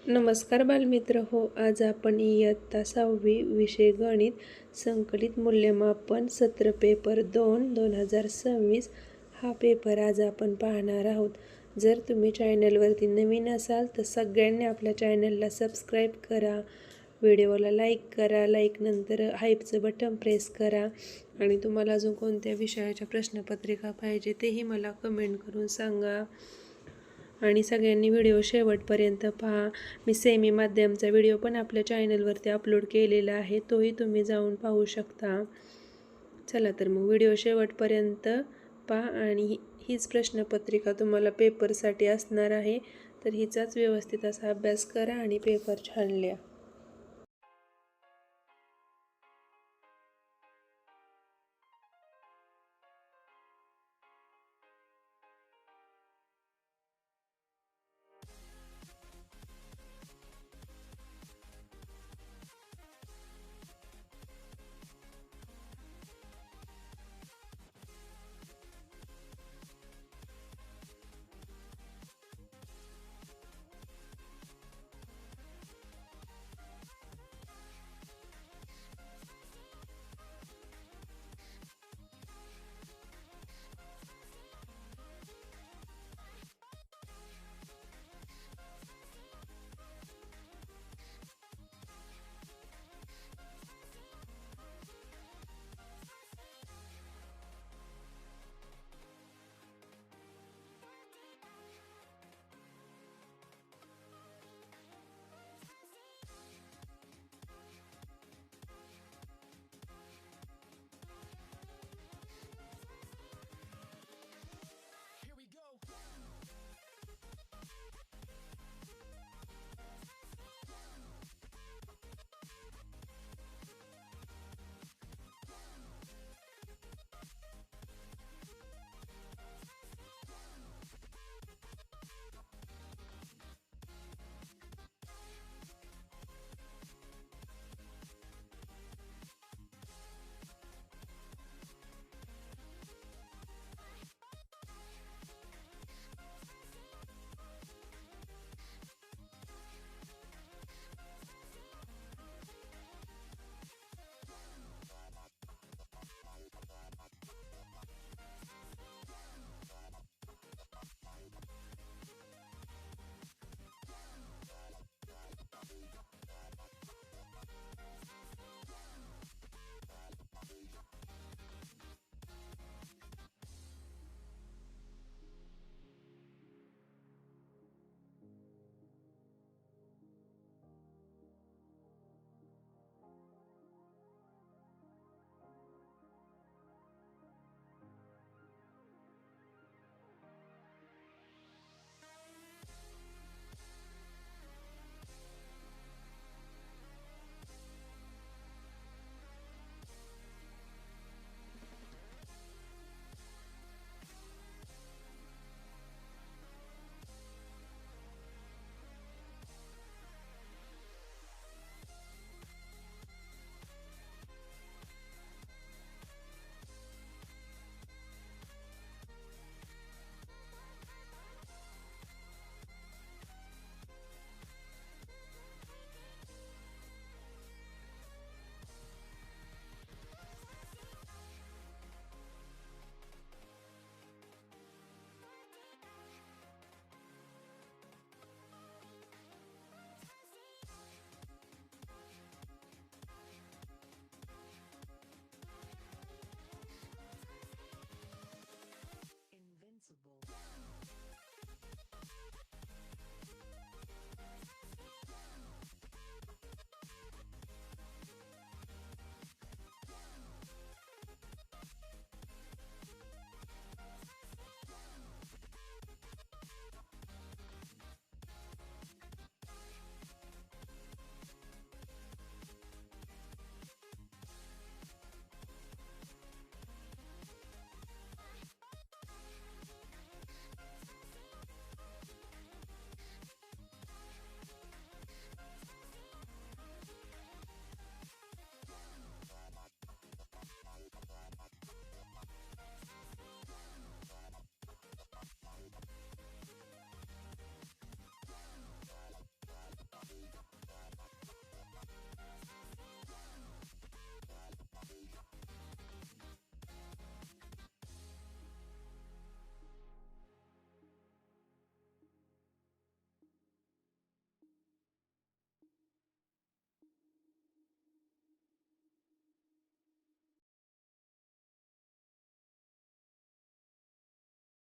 नमस्कार बालमित्र हो, आज आपण इयत्ता 6वी विषय गणित संकलित मूल्यमापन सत्र पेपर 2 2026 हा पेपर आज आपण पाहणार आहोत। जर तुम्ही चॅनलवरती नवीन असाल तर सगळ्यांनी आपल्या चॅनलला सबस्क्राईब करा, व्हिडिओला लाईक करा, लाईक नंतर हाईपचं बटन प्रेस करा आणि तुम्हाला अजून कोणत्या विषयाच्या प्रश्नपत्रिका पाहिजे तेही मला कमेंट करून सांगा। आणि सगळ्यांनी व्हिडिओ शेवटपर्यंत पहा। मी सेमी माध्यमचा व्हिडिओ पण आपल्या चॅनलवरती अपलोड केलेला आहे, तोही तुम्ही जाऊन पाहू शकता। चला तर मग व्हिडिओ शेवटपर्यंत पहा आणि हीच प्रश्नपत्रिका तुम्हाला पेपरसाठी असणार आहे, तर हिचाच व्यवस्थित असा अभ्यास करा आणि पेपर छान लिहा।